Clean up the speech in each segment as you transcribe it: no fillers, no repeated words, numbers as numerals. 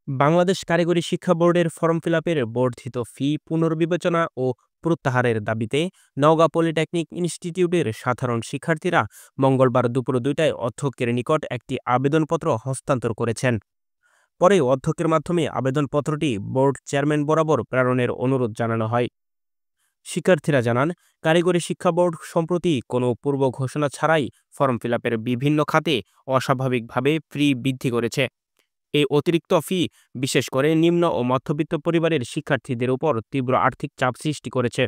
বাংলাদেশ কারিগরি শিক্ষা বোর্ডের ফর্ম ফিলাপের বর্ধিত ফি পুনর্বিবেচনা ও প্রত্যাহারের দাবিতে নওগাঁ পলিটেকনিক ইনস্টিটিউটের সাধারণ শিক্ষার্থীরা মঙ্গলবার দুপুর ২টায় অধ্যক্ষের নিকট একটি আবেদনপত্র হস্তান্তর করেছেন। পরে অধ্যক্ষের মাধ্যমে আবেদনপত্রটি বোর্ড চেয়ারম্যান বরাবর প্রেরণের অনুরোধ জানানো হয়। শিক্ষার্থীরা জানান, কারিগরি শিক্ষা বোর্ড সম্প্রতি কোনো পূর্ব ঘোষণা ছাড়াই ফর্ম ফিলাপের বিভিন্ন খাতে অস্বাভাবিকভাবে ফি বৃদ্ধি করেছে। এই অতিরিক্ত ফি বিশেষ করে নিম্ন ও মধ্যবিত্ত পরিবারের শিক্ষার্থীদের উপর তীব্র আর্থিক চাপ সৃষ্টি করেছে।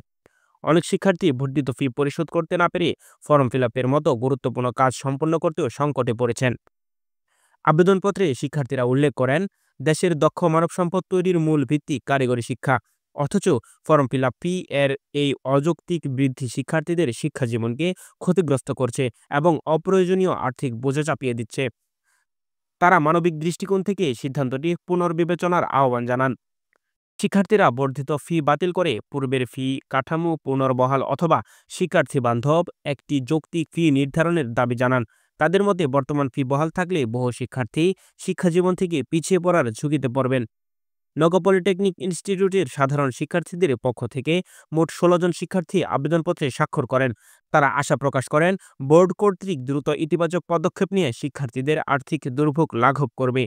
অনেক শিক্ষার্থী বর্ধিত ফি পরিশোধ করতে না পেরে ফর্ম ফিলাপের মতো গুরুত্বপূর্ণ কাজ সম্পন্ন করতেও সংকটে পড়েছেন। আবেদনপত্রে শিক্ষার্থীরা উল্লেখ করেন, দেশের দক্ষ মানব সম্পদ তৈরির মূল ভিত্তি কারিগরি শিক্ষা। অথচ ফর্ম ফিলাপ ফি এর এই অযৌক্তিক বৃদ্ধি শিক্ষার্থীদের শিক্ষা জীবনকে ক্ষতিগ্রস্ত করছে এবং অপ্রয়োজনীয় আর্থিক বোঝা চাপিয়ে দিচ্ছে। তারা মানবিক দৃষ্টিকোণ থেকে সিদ্ধান্তটি পুনর্বিবেচনার আহ্বান জানান। শিক্ষার্থীরা বর্ধিত ফি বাতিল করে পূর্বের ফি কাঠামো পুনর্বহাল অথবা শিক্ষার্থী বান্ধব একটি যৌক্তিক ফি নির্ধারণের দাবি জানান। তাদের মধ্যে বর্তমান ফি বহাল থাকলে বহু শিক্ষার্থী শিক্ষাজীবন থেকে পিছিয়ে পড়ার ঝুঁকিতে পড়বেন। নগর পলিটেকনিক ইনস্টিটিউটের সাধারণ শিক্ষার্থীদের পক্ষ থেকে মোট ১৬ জন শিক্ষার্থী আবেদনপত্রে স্বাক্ষর করেন। তারা আশা প্রকাশ করেন, বোর্ড কর্তৃক দ্রুত ইতিবাচক পদক্ষেপ নিয়ে শিক্ষার্থীদের আর্থিক দুর্ভোগ লাঘব করবে।